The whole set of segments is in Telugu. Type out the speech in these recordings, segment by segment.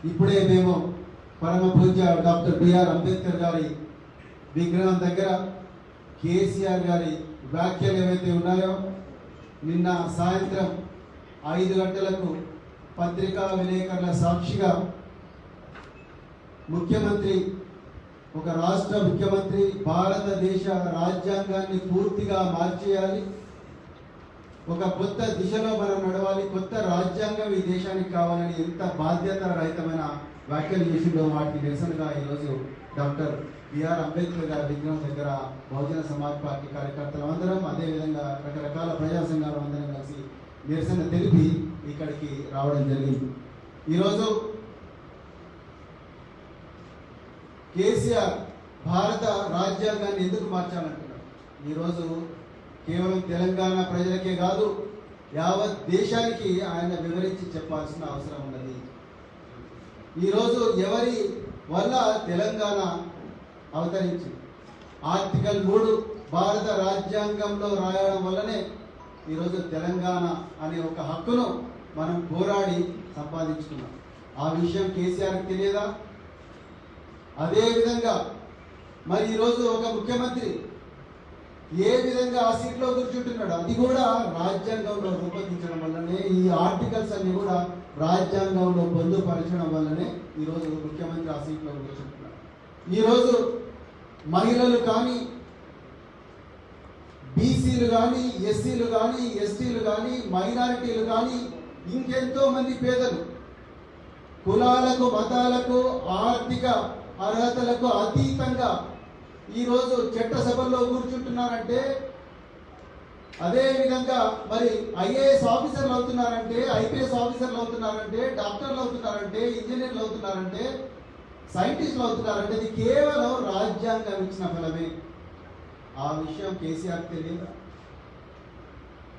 ఇప్పుడే మేము పరమ పూజ్య డాక్టర్ బిఆర్ అంబేద్కర్ గారి విగ్రహం దగ్గర కేసీఆర్ గారి వ్యాఖ్యలు ఏవైతే ఉన్నాయో నిన్న సాయంత్రం 5 గంటలకు పత్రికా విలేకరుల సాక్షిగా ముఖ్యమంత్రి, ఒక రాష్ట్ర ముఖ్యమంత్రి భారతదేశ రాజ్యాంగాన్ని పూర్తిగా మార్చేయాలి, ఒక కొత్త దిశలో మనం నడవాలి, కొత్త రాజ్యాంగం ఈ దేశానికి కావాలని ఎంత బాధ్యత రహితమైన వ్యాఖ్యలు చేసిండో వాటికి నిరసనగా ఈరోజు డాక్టర్ బిఆర్ అంబేద్కర్ గారి విగ్రహం దగ్గర బహుజన సమాజ్ పార్టీ కార్యకర్తలు అందరం, అదేవిధంగా రకరకాల ప్రజా సంఘాలు అందరం కలిసి నిరసన తెలిపి ఇక్కడికి రావడం జరిగింది. ఈరోజు కేసీఆర్ భారత రాజ్యాంగాన్ని ఎందుకు మార్చాలంటున్నారు? ఈరోజు కేవలం తెలంగాణ ప్రజలకే కాదు, యావత్ దేశానికి ఆయన వివరించి చెప్పాల్సిన అవసరం ఉన్నది. ఈరోజు ఎవరి వల్ల తెలంగాణ అవతరించింది? ఆర్టికల్ 3 భారత రాజ్యాంగంలో రాయడం వల్లనే ఈరోజు తెలంగాణ అనే ఒక హక్కును మనం పోరాడి సంపాదించుకున్నాం. ఆ విషయం కేసీఆర్కి తెలియదా? అదేవిధంగా మరి ఈరోజు ఒక ముఖ్యమంత్రి ఏ విధంగా ఆ సీట్లో కూర్చుంటున్నాడు, అది కూడా రాజ్యాంగంలో రూపొందించడం వల్లనే, ఈ ఆర్టికల్స్ అన్ని కూడా రాజ్యాంగంలో పొందుపరచడం వల్లనే ఈరోజు ముఖ్యమంత్రి ఆ సీట్లో కూర్చుంటున్నాడు. ఈరోజు మహిళలు కానీ, బీసీలు కానీ, ఎస్సీలు కానీ, ఎస్టీలు కానీ, మైనారిటీలు కానీ, ఇంకెంతో మంది పేదలు కులాలకు, మతాలకు, ఆర్థిక అర్హతలకు అతీతంగా ఈరోజు చట్టసభల్లో కూర్చుంటున్నారంటే, అదేవిధంగా మరి ఐఏఎస్ ఆఫీసర్లు అవుతున్నారంటే, ఐపీఎస్ ఆఫీసర్లు అవుతున్నారంటే, డాక్టర్లు అవుతున్నారంటే, ఇంజనీర్లు అవుతున్నారంటే, సైంటిస్టులు అవుతున్నారంటే ఇది కేవలం రాజ్యాంగం ఇచ్చిన ఫలమే. ఆ విషయం కేసీఆర్ తెలియదు.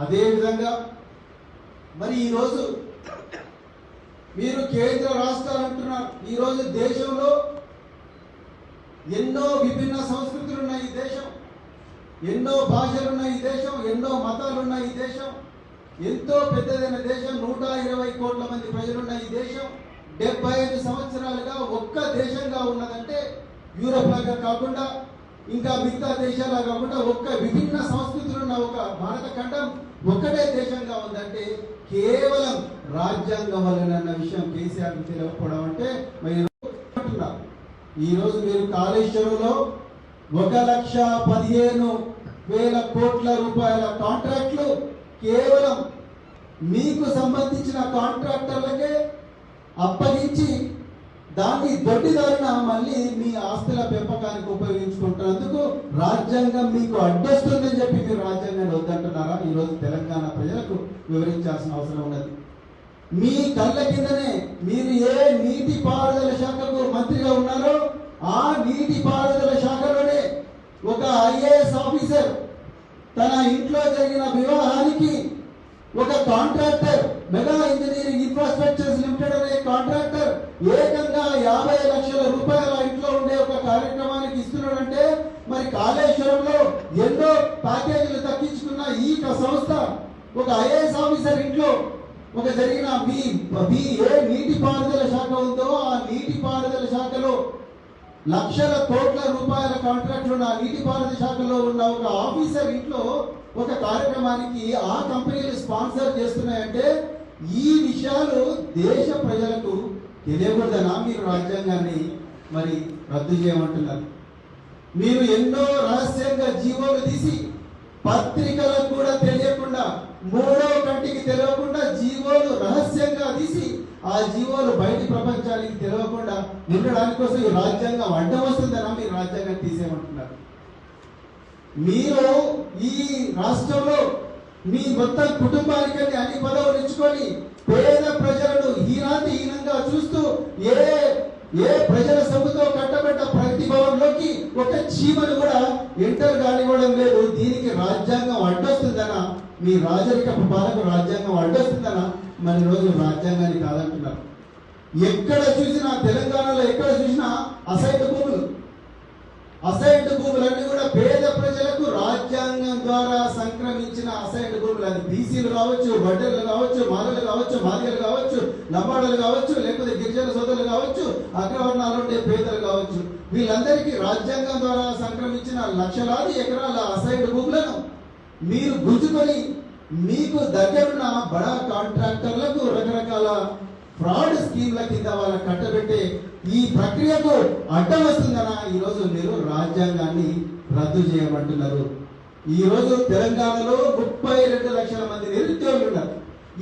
అదేవిధంగా మరి ఈరోజు మీరు కేంద్ర రాష్ట్రాలు అంటున్నారు. ఈరోజు దేశంలో ఎన్నో విభిన్న సంస్కృతులు ఉన్నాయి ఈ దేశం, ఎన్నో భాషలు ఉన్నాయి ఈ దేశం, ఎన్నో మతాలు ఉన్నాయి ఈ దేశం, ఎంతో పెద్దదైన దేశం, 120 కోట్ల మంది ప్రజలున్న ఈ దేశం 75 సంవత్సరాలుగా ఒక్క దేశంగా ఉన్నదంటే, యూరోప్ లాగా కాకుండా, ఇంకా మిగతా దేశాలా కాకుండా ఒక్క విభిన్న సంస్కృతులు ఉన్న ఒక భారత ఖండం ఒక్కటే దేశంగా ఉందంటే కేవలం రాజ్యాంగం వల్లనన్న విషయం కేసీఆర్ తెలియకపోవడం అంటే మరి ఈరోజు మీరు కాళేశ్వరంలో 1,15,000 కోట్ల రూపాయల కాంట్రాక్ట్లు కేవలం మీకు సంబంధించిన కాంట్రాక్టర్లకే అప్పగించి దాన్ని దొడ్డిదారిన మళ్ళీ మీ ఆస్తుల పెంపకానికి ఉపయోగించుకుంటున్నందుకు రాజ్యాంగం మీకు అడ్డొస్తుందని చెప్పి మీరు రాజ్యాంగాన్ని వద్దంటున్నారా? ఈరోజు తెలంగాణ ప్రజలకు వివరించాల్సిన అవసరం ఉన్నది. మీ కళ్ళ కిందనే మీరు ఏ నీటి పారుదల శాఖకు మంత్రిగా ఉన్నారో ఆ నీటి పారుదల శాఖలోనే ఒక ఐఏఎస్ ఆఫీసర్ తన ఇంట్లో జరిగిన వివాహానికి ఒక contractor, mega engineering infrastructures limited అనే కాంట్రాక్టర్ ఏకంగా 50 లక్షల రూపాయల ఇంట్లో ఉండే ఒక కార్యక్రమానికి ఇస్తున్నాడంటే మరి కాళేశ్వరంలో ఎన్నో ప్యాకేజీలు దక్కించుకున్న ఈ సంస్థ ఒక ఐఏఎస్ ఆఫీసర్ ఇంట్లో ఒక జరిగిన మీ ఏ నీటి పారుదల శాఖ ఉందో ఆ నీటి పారుదల శాఖలో లక్షల కోట్ల రూపాయల కాంట్రాక్ట్లు ఉన్న నీటి పారుదల శాఖలో ఉన్న ఒక ఆఫీసర్ ఇంట్లో ఒక కార్యక్రమానికి ఆ కంపెనీలు స్పాన్సర్ చేస్తున్నాయంటే ఈ విషయాలు దేశ ప్రజలకు తెలియకూడదనా? మీరు రాజ్యాంగాన్ని మరి రద్దు చేయమంటున్నారు. మీరు ఎన్నో రహస్యంగా జీవోలు తీసి పత్రికలకు కూడా తెలియకుండా, మూడో కంటికి తెలియకుండా జీవోలు రహస్యంగా తీసి ఆ జీవోలు బయటి ప్రపంచానికి తెలియకుండా ఉండడానికి కోసం ఈ రాజ్యాంగం అడ్డం వస్తుందనా? మీరు రాజ్యాంగం తీసేయమంటున్నారు. మీరు ఈ రాష్ట్రంలో మీ మొత్తం కుటుంబానికి అన్ని పదవులు ఇచ్చుకొని పేద ప్రజలను హీనంగా చూస్తూ ఏ ప్రజల సొమ్ముతో కట్టబడ్డ ప్రగతి భవన్లోకి ఒక చీమను కూడా ఎంటర్ కానివ్వడం లేదు. దీనికి రాజ్యాంగం అడ్డొస్తుందనా? మీ రాజరికపు పాలకు రాజ్యాంగం అడ్డొస్తుందనా? మరి రోజు రాజ్యాంగాన్ని కాదంటున్నారు. ఎక్కడ చూసినా తెలంగాణలో ఎక్కడ చూసినా అసైన్డ్ భూములన్నీ కూడా పేద ప్రజలకు రాజ్యాంగం ద్వారా సంక్రమించిన అసైన్డ్ భూములు. అది బీసీలు కావచ్చు, వడ్డర్లు కావచ్చు, మాలలు కావచ్చు, మాదిగలు కావచ్చు, లంబాడలు కావచ్చు, లేకపోతే గిరిజన సోదరులు కావచ్చు, అగ్రవర్ణాలు ఉండే పేదలు కావచ్చు, వీళ్ళందరికీ రాజ్యాంగం ద్వారా సంక్రమించిన లక్షలాది ఎకరాల అసైడ్ భూములను మీరు గుంజుకొని మీకు దగ్గరున్న బడా కాంట్రాక్టర్లకు రకరకాల ఫ్రాడ్ స్కీమ్ల కింద వాళ్ళకి కట్టబెట్టే ఈ ప్రక్రియకు అడ్డం వస్తుందనా ఈరోజు మీరు రాజ్యాంగాన్ని రద్దు చేయమంటున్నారు. ఈరోజు తెలంగాణలో 32 లక్షల మంది నిరుద్యోగులు ఉన్నారు.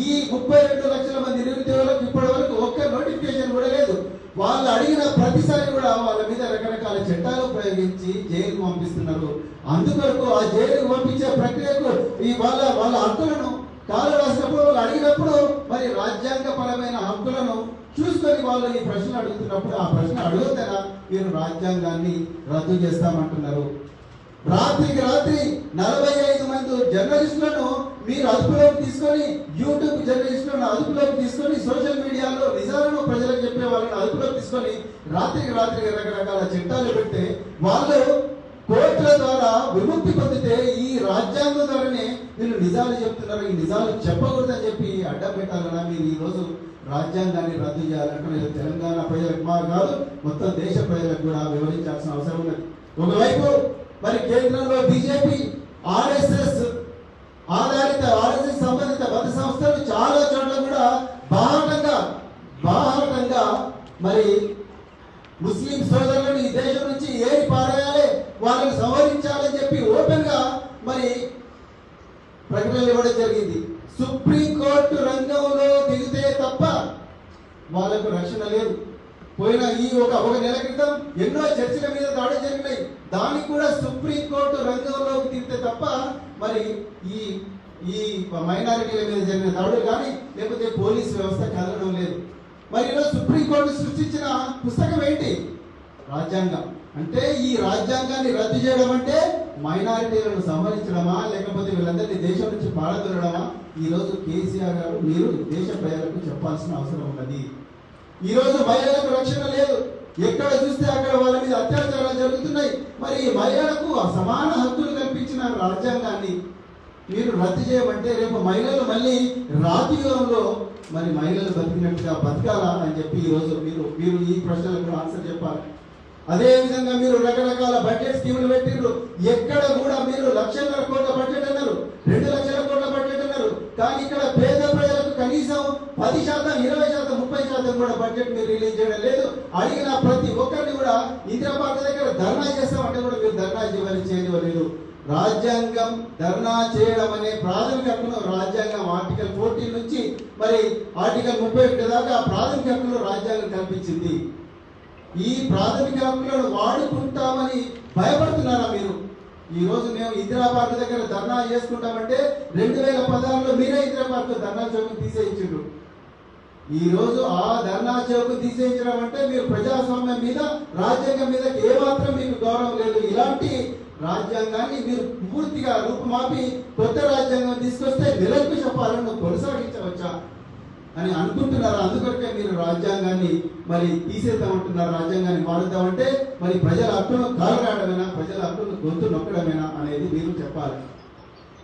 ఈ 32 లక్షల మంది నిరుద్యోగులకు ఇప్పటి వరకు ఒక్క నోటిఫికేషన్ కూడా లేదు. వాళ్ళు అడిగిన ప్రతిసారి కూడా వాళ్ళ మీద రకరకాల చట్టాలు ప్రయోగించి జైలుకు పంపిస్తున్నారు. అందుకొరకు ఆ జైలుకు పంపించే ప్రక్రియకు ఈ వాళ్ళ హక్కులను కాలు రాసినప్పుడు వాళ్ళు అడిగినప్పుడు మరి రాజ్యాంగపరమైన హక్కులను చూసుకొని వాళ్ళు ఈ ప్రశ్నలు అడుగుతున్నప్పుడు ఆ ప్రశ్న అడుగుతారా మీరు రాజ్యాంగాన్ని రద్దు చేస్తామంటున్నారు. రాత్రికి రాత్రి 45 మంది జర్నలిస్టులను మీరు అదుపులోకి తీసుకొని, యూట్యూబ్ జర్నలిస్టులను అదుపులోకి తీసుకొని, సోషల్ మీడియాలో నిజాలను ప్రజలకు చెప్పే వాళ్ళని అదుపులోకి తీసుకొని రాత్రికి రాత్రి రకరకాల చట్టాలు పెడితే వాళ్ళు కోర్టుల ద్వారా విముక్తి పొందితే ఈ రాజ్యాంగం ద్వారానే వీళ్ళు నిజాలు చెప్తున్నారు. ఈ నిజాలు చెప్పకూడదని చెప్పి అడ్డం పెట్టాలన్నా మీరు ఈ రోజు రాజ్యాంగాన్ని రద్దు చేయాలంటే తెలంగాణ ప్రజలకు మా కాదు మొత్తం దేశ ప్రజలకు కూడా వివరించాల్సిన అవసరం ఉన్నది. ఒకవైపు మరి కేంద్రంలో బీజేపీ ఆర్ఎస్ఎస్ సంబంధిత మత సంస్థలు చాలా చోట్ల కూడా బాహాటంగా మరి ముస్లిం సోదరులను ఈ దేశం నుంచి ఏరి పారేయాలి, వాళ్ళని సంహరించాలని చెప్పి ఓపెన్ గా మరి ప్రకటనలు ఇవ్వడం జరిగింది. సుప్రీంకోర్టు రంగంలో దిగితే తప్ప వాళ్ళకు రక్షణ లేదు. పోయిన ఈ ఒక నెల క్రితం ఎన్నో చర్చల మీద దాడులు జరిగినాయి. దానికి కూడా సుప్రీంకోర్టు రంగంలోకి దిగితే తప్ప మరి ఈ మైనారిటీల మీద జరిగిన దాడులు కానీ లేకపోతే పోలీస్ వ్యవస్థ కదలడం లేదు. మరి ఈరోజు సుప్రీంకోర్టు సృష్టించిన పుస్తకం ఏంటి? రాజ్యాంగం. అంటే ఈ రాజ్యాంగాన్ని రద్దు చేయడం అంటే మైనారిటీలను సంహరించడమా లేకపోతే వీళ్ళందరినీ దేశం నుంచి పారదొరడమా? ఈరోజు కేసీఆర్ గారు మీరు దేశ ప్రజలకు చెప్పాల్సిన అవసరం ఉన్నది. ఈరోజు మహిళలకు రక్షణ లేదు. ఎక్కడ చూస్తే అక్కడ వాళ్ళ మీద అత్యాచారాలు జరుగుతున్నాయి. మరి మహిళలకు సమాన హక్కులు కల్పించిన రాజ్యాంగాన్ని మీరు రద్దు చేయమంటే రేపు మహిళలు మళ్ళీ రాజకీయంలో మరి మహిళలు బతికినట్టుగా బతకాలా అని చెప్పి ఈరోజు మీరు ఈ ప్రశ్నలకు ఆన్సర్ చెప్పాలి. అదే విధంగా మీరు రకరకాల బడ్జెట్ స్కీములు పెట్టిండ్రు. ఎక్కడ కూడా మీరు 1,00,000 కోట్ల బడ్జెట్ అన్నారు, 2 లక్షల కోట్ల బడ్జెట్ అన్నారు. కానీ ఇక్కడ పేద ప్రజలకు కనీసం 10%, 20%, 30% కూడా బడ్జెట్ మీరు రిలీజ్ చేయడం లేదు. అడిగిన ప్రతి ఒక్కరిని కూడా ఇందిరా పార్క్ దగ్గర ధర్నా చేస్తామంటే కూడా మీరు ధర్నా చేయలేదు. రాజ్యాంగం ధర్నా చేయడం అనే ప్రాథమిక హక్కును రాజ్యాంగం ఆర్టికల్ 14 నుంచి మరి ఆర్టికల్ 31 దాకా ప్రాథమిక హక్కులు రాజ్యాంగం కల్పించింది. ఈ ప్రాథమిక హక్కులను వాడుకుంటామని భయపడుతున్నారా మీరు? ఈ రోజు మేము ఇందిరా పార్క్ దగ్గర ధర్నా చేసుకుంటామంటే 2016లో మీరే ఇందిరా పార్క్ ధర్నా చౌక్ తీసేయించారు. ఈ రోజు ఆ ధర్నా చౌక్ తీసేయించడం అంటే మీరు ప్రజాస్వామ్యం మీద రాజ్యాంగం మీద ఏమాత్రం మీకు గౌరవం లేదు. ఇలాంటి రాజ్యాంగాన్ని మీరు పూర్తిగా రూపుమాపి కొత్త రాజ్యాంగం తీసుకొస్తే నిరంకుశ పాలనను కొనసాగించవచ్చా అని అనుకుంటున్నారా? అందుకొరకే మీరు రాజ్యాంగాన్ని మరి తీసేద్దామంటున్నారు. రాజ్యాంగాన్ని మారుద్దామంటే మరి ప్రజల హక్కును కాలరాడమేనా, ప్రజల హక్కును గొంతు నొక్కడమేనా అనేది మీరు చెప్పాలి.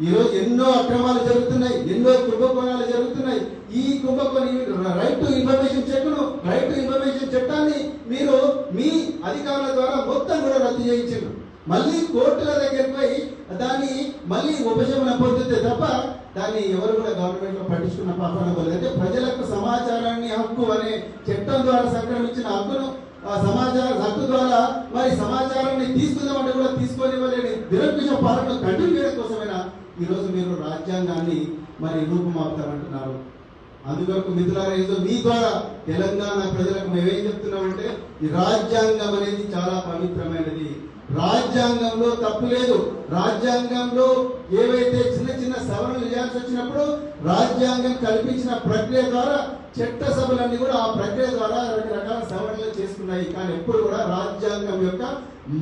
ఈరోజు ఎన్నో అక్రమాలు జరుగుతున్నాయి, ఎన్నో కుంభకోణాలు జరుగుతున్నాయి. ఈ రైట్ టు ఇన్ఫర్మేషన్ చట్టాన్ని మీరు మీ అధికారుల ద్వారా మొత్తం కూడా రద్దు చేయించారు. మళ్ళీ కోర్టుల దగ్గరికి పోయి దాన్ని మళ్ళీ ఉపశమనం పొందితే తప్ప దాన్ని ఎవరు కూడా గవర్నమెంట్ లో పట్టించుకున్న పాపన పోలేదు. అంటే ప్రజలకు సమాచారాన్ని హక్కు అనే చట్టం ద్వారా సంక్రమించిన హక్కును హక్కు ద్వారా మరి సమాచారాన్ని తీసుకుందామంటే కూడా తీసుకోనివ్వలేని నిరంకుశ పాలన కంటిన్యూ చేయడం కోసమైనా ఈరోజు మీరు రాజ్యాంగాన్ని మరి రూపుమాపుతామంటున్నారు. అందుకొరకు మిత్రులారా, మీ ద్వారా తెలంగాణ ప్రజలకు మేమేం చెప్తున్నామంటే ఈ రాజ్యాంగం అనేది చాలా పవిత్రమైనది. రాజ్యాంగంలో తప్పు లేదు. రాజ్యాంగంలో ఏవైతే చిన్న చిన్న సవరణలు చేయాల్సి వచ్చినప్పుడు రాజ్యాంగం కల్పించిన ప్రక్రియ ద్వారా చట్టసభలన్నీ కూడా ఆ ప్రక్రియ ద్వారా రకరకాల సవరణలు చేసుకున్నాయి. కానీ ఎప్పుడు కూడా రాజ్యాంగం యొక్క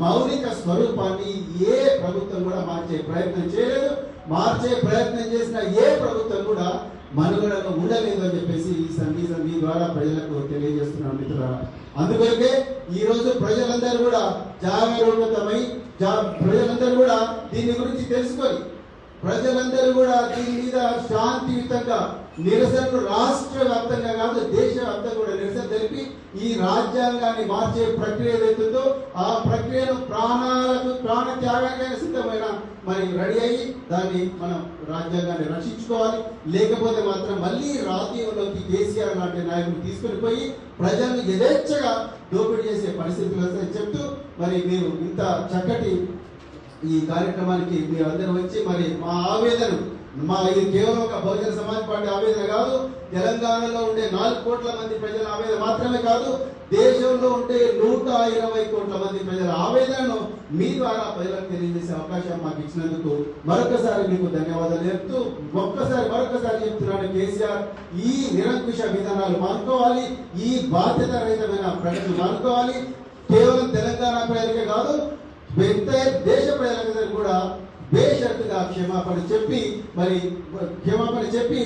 మౌలిక స్వరూపాన్ని ఏ ప్రభుత్వం కూడా మార్చే ప్రయత్నం చేయలేదు. మార్చే ప్రయత్నం చేసిన ఏ ప్రభుత్వం కూడా మనుగడలో ఉండలేదు అని చెప్పేసి ఈ సందేశం మీ ద్వారా ప్రజలకు తెలియజేస్తున్నాం మిత్రులారా. అందుకొరకే ఈ రోజు ప్రజలందరూ కూడా జాగరూకతమై ప్రజలందరూ కూడా దీని గురించి తెలుసుకొని ప్రజలందరూ కూడా దీని మీద శాంతియుతంగా నిరసనలు రాష్ట్ర వ్యాప్తంగా కాదు దేశ వ్యాప్తంగా కూడా నిరసన తెలిపి ఈ రాజ్యాంగాన్ని మార్చే ప్రక్రియ ఏదైతుందో ఆ ప్రక్రియను ప్రాణ త్యాగానికైనా సిద్ధమైన మరి రెడీ అయ్యి దాన్ని మనం రాజ్యాంగాన్ని రక్షించుకోవాలి. లేకపోతే మాత్రం మళ్ళీ రాజకీయంలోకి కేసీఆర్ లాంటి నాయకులు తీసుకుని పోయి ప్రజలను యథేచ్ఛగా దోపిడీ చేసే పరిస్థితులు వస్తాయని చెప్తూ మరి మీరు ఇంత చక్కటి ఈ కార్యక్రమానికి మీరు అందరూ వచ్చి మరి మా ఆవేదన ఇది కేవలం ఒక బహుజన సమాజ్ పార్టీ ఆవేదన కాదు, తెలంగాణలో ఉండే 4 కోట్ల మంది ప్రజల ఆవేదన మాత్రమే కాదు, దేశంలో ఉండే 120 కోట్ల మంది ప్రజల ఆవేదనను మీ ద్వారా ప్రజలకు తెలియజేసే అవకాశం మాకు ఇచ్చినందుకు మరొకసారి మీకు ధన్యవాదాలు చెప్తూ మరొకసారి చెప్తున్నాను, కేసీఆర్ ఈ నిరంకుశ విధానాలు మానుకోవాలి, ఈ బాధ్యత రహితమైన ప్రజలు మానుకోవాలి. కేవలం తెలంగాణ ప్రజలకే కాదు దేశ ప్రజలందరూ కూడా బేషరతుగా క్షమాపణ చెప్పి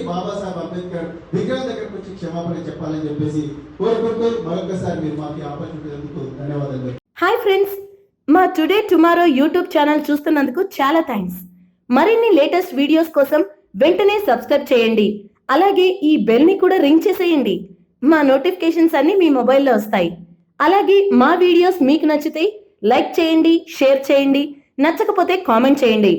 బాబాసాహెబ్ అంబేద్కర్ విగ్రహం దగ్గరకు వచ్చి క్షమాపణ చెప్పాలని చెప్పేసి కోరుకుంటూ మరొకసారి మీరు మాకు ఆపర్చునిటీ అందుకు ధన్యవాదాలు. హాయ్ ఫ్రెండ్స్, మా టుడే టుమారో యూట్యూబ్ ఛానల్ చూస్తున్నందుకు చాలా థ్యాంక్స్. మరిన్ని లేటెస్ట్ వీడియోస్ కోసం వెంటనే సబ్స్క్రైబ్ చేయండి. అలాగే ఈ బెల్ ని కూడా రింగ్ చేసేయండి. మా నోటిఫికేషన్స్ అన్ని మీ మొబైల్లో వస్తాయి. అలాగే మా వీడియోస్ మీకు నచ్చితే లైక్ చేయండి, షేర్ చేయండి, నచ్చకపోతే కామెంట్ చేయండి.